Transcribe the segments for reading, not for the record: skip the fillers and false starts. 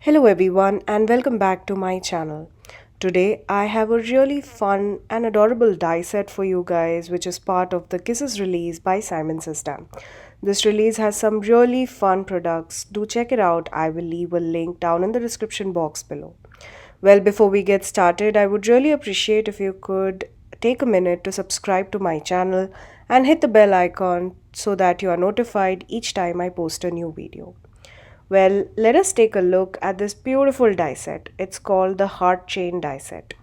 Hello everyone and welcome back to my channel. Today I have a really fun and adorable die set for you guys which is part of the Kisses release by Simon System. This release has some really fun products. Do check it out. I will leave a link down in the description box below. Well, before we get started, I would really appreciate if you could take a minute to subscribe to my channel and hit the bell icon so that you are notified each time I post a new video. Well, let us take a look at this beautiful die set. It's called the Heart Chain Die set.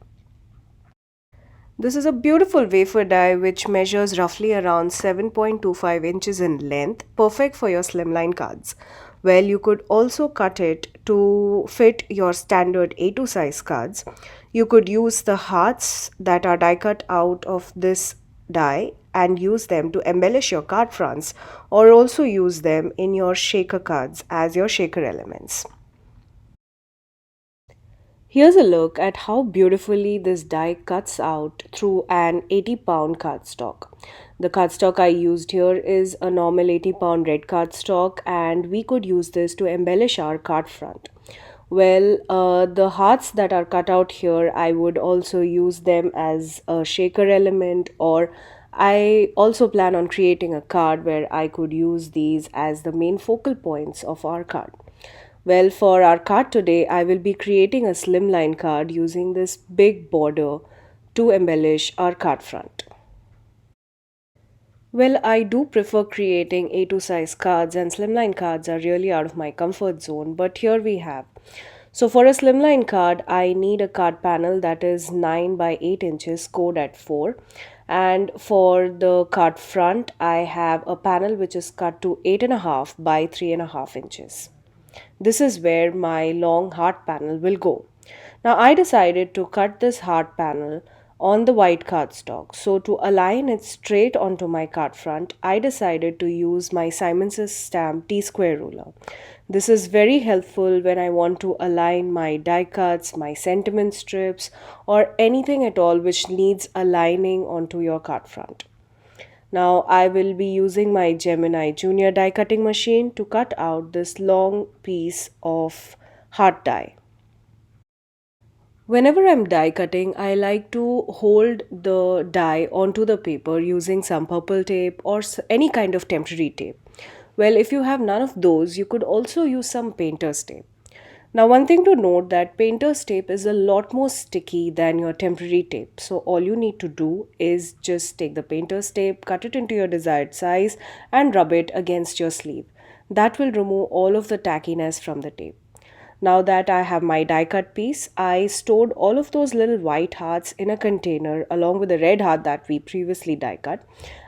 This is a beautiful wafer die which measures roughly around 7.25 inches in length, perfect for your slimline cards. Well, you could also cut it to fit your standard A2 size cards. You could use the hearts that are die cut out of this die and use them to embellish your card fronts, or also use them in your shaker cards as your shaker elements. Here's a look at how beautifully this die cuts out through an 80-pound cardstock. The cardstock I used here is a normal 80-pound red cardstock, and we could use this to embellish our card front. Well, the hearts that are cut out here, I would also use them as a shaker element, or I also plan on creating a card where I could use these as the main focal points of our card. Well, for our card today, I will be creating a slimline card using this big border to embellish our card front. Well, I do prefer creating A2 size cards, and slimline cards are really out of my comfort zone, but here we have. So for a slimline card, I need a card panel that is 9 by 8 inches scored at 4. And for the card front, I have a panel which is cut to 8.5 by 3.5 inches. This is where my long heart panel will go. Now I decided to cut this heart panel on the white cardstock. So to align it straight onto my card front, I decided to use my Simon's stamp T-square ruler. This is very helpful when I want to align my die cuts, my sentiment strips, or anything at all which needs aligning onto your card front. Now I will be using my Gemini Junior die cutting machine to cut out this long piece of heart die. Whenever I'm die cutting, I like to hold the die onto the paper using some purple tape or any kind of temporary tape. Well, if you have none of those, you could also use some painter's tape. Now, one thing to note that painter's tape is a lot more sticky than your temporary tape. So all you need to do is just take the painter's tape, cut it into your desired size and rub it against your sleeve. That will remove all of the tackiness from the tape. Now that I have my die cut piece, I stored all of those little white hearts in a container along with the red heart that we previously die cut.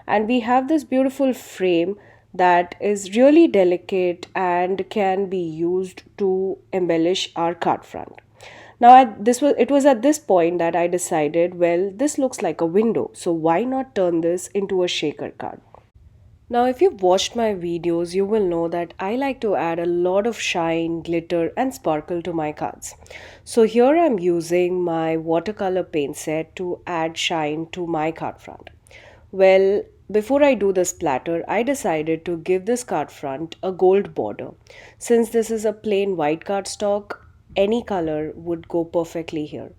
And we have this beautiful frame that is really delicate and can be used to embellish our card front. Now it was at this point that I decided, well, this looks like a window, so why not turn this into a shaker card? Now, if you've watched my videos, you will know that I like to add a lot of shine, glitter, and sparkle to my cards. So here I'm using my watercolor paint set to add shine to my card front. Well, before I do the splatter, I decided to give this card front a gold border. Since this is a plain white cardstock, any color would go perfectly here.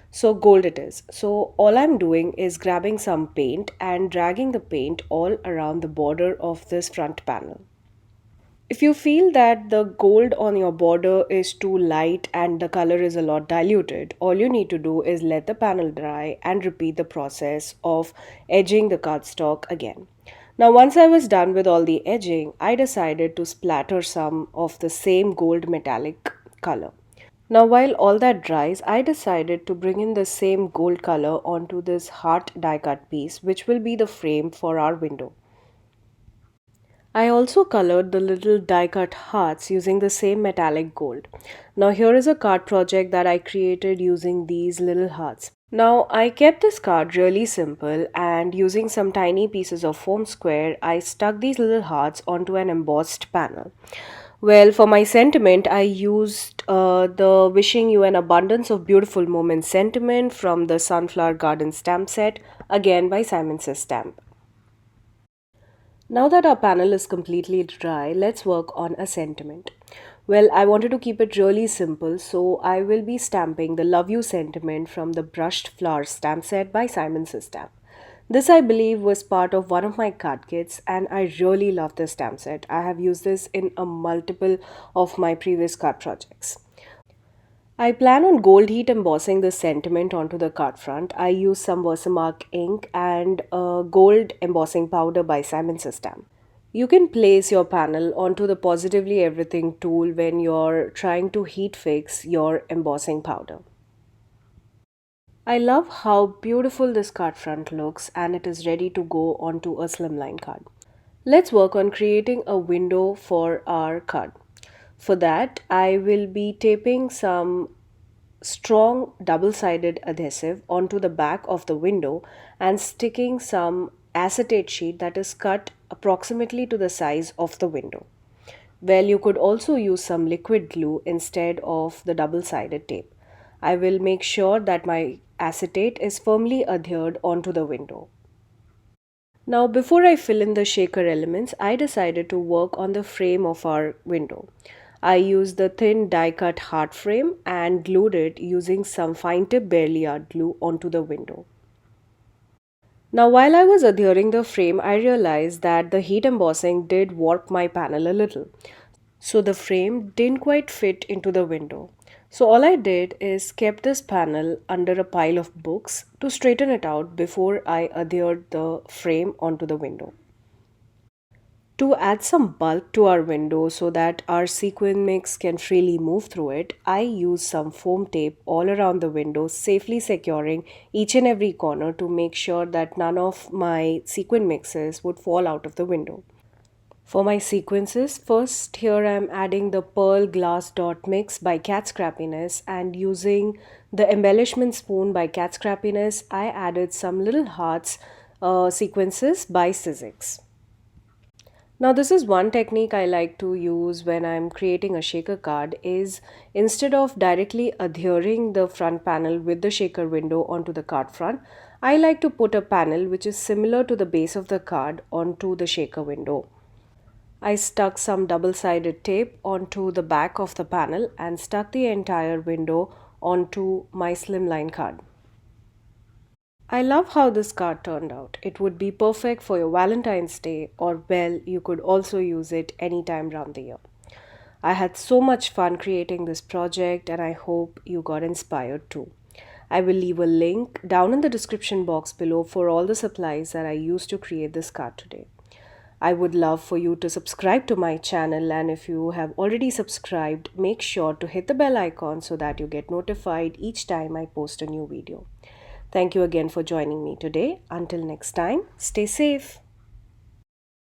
So gold it is. So all I'm doing is grabbing some paint and dragging the paint all around the border of this front panel. If you feel that the gold on your border is too light and the color is a lot diluted, all you need to do is let the panel dry and repeat the process of edging the cardstock again. Now once I was done with all the edging, I decided to splatter some of the same gold metallic color. Now while all that dries, I decided to bring in the same gold color onto this heart die cut piece, which will be the frame for our window. I also colored the little die cut hearts using the same metallic gold. Now here is a card project that I created using these little hearts. Now I kept this card really simple, and using some tiny pieces of foam square, I stuck these little hearts onto an embossed panel. Well, for my sentiment, I used the Wishing You an Abundance of Beautiful Moments sentiment from the Sunflower Garden stamp set, again by Simon Says Stamp. Now that our panel is completely dry, let's work on a sentiment. Well, I wanted to keep it really simple, so I will be stamping the Love You sentiment from the brushed flower stamp set by Simon Says Stamp. This, I believe, was part of one of my card kits, and I really love this stamp set. I have used this in a multiple of my previous card projects. I plan on gold heat embossing this sentiment onto the card front. I use some VersaMark ink and gold embossing powder by Simon Says Stamp. You can place your panel onto the Positively Everything tool when you're trying to heat fix your embossing powder. I love how beautiful this card front looks and it is ready to go onto a slimline card. Let's work on creating a window for our card. For that, I will be taping some strong double-sided adhesive onto the back of the window and sticking some acetate sheet that is cut approximately to the size of the window. Well, you could also use some liquid glue instead of the double-sided tape. I will make sure that my acetate is firmly adhered onto the window. Now, before I fill in the shaker elements, I decided to work on the frame of our window. I used the thin die cut heart frame and glued it using some fine tip barely art glue onto the window. Now, while I was adhering the frame, I realized that the heat embossing did warp my panel a little. So the frame didn't quite fit into the window. So all I did is kept this panel under a pile of books to straighten it out before I adhered the frame onto the window. To add some bulk to our window so that our sequin mix can freely move through it, I use some foam tape all around the window, safely securing each and every corner to make sure that none of my sequin mixes would fall out of the window. For my sequences, first here I am adding the Pearl Glass Dot Mix by Cat Scrappiness, and using the embellishment spoon by Cat Scrappiness, I added some little hearts sequences by Sizzix. Now this is one technique I like to use when I'm creating a shaker card is instead of directly adhering the front panel with the shaker window onto the card front, I like to put a panel which is similar to the base of the card onto the shaker window. I stuck some double-sided tape onto the back of the panel and stuck the entire window onto my slimline card. I love how this card turned out. It would be perfect for your Valentine's Day, or well, you could also use it anytime around the year. I had so much fun creating this project and I hope you got inspired too. I will leave a link down in the description box below for all the supplies that I used to create this card today. I would love for you to subscribe to my channel, and if you have already subscribed, make sure to hit the bell icon so that you get notified each time I post a new video. Thank you again for joining me today. Until next time, stay safe.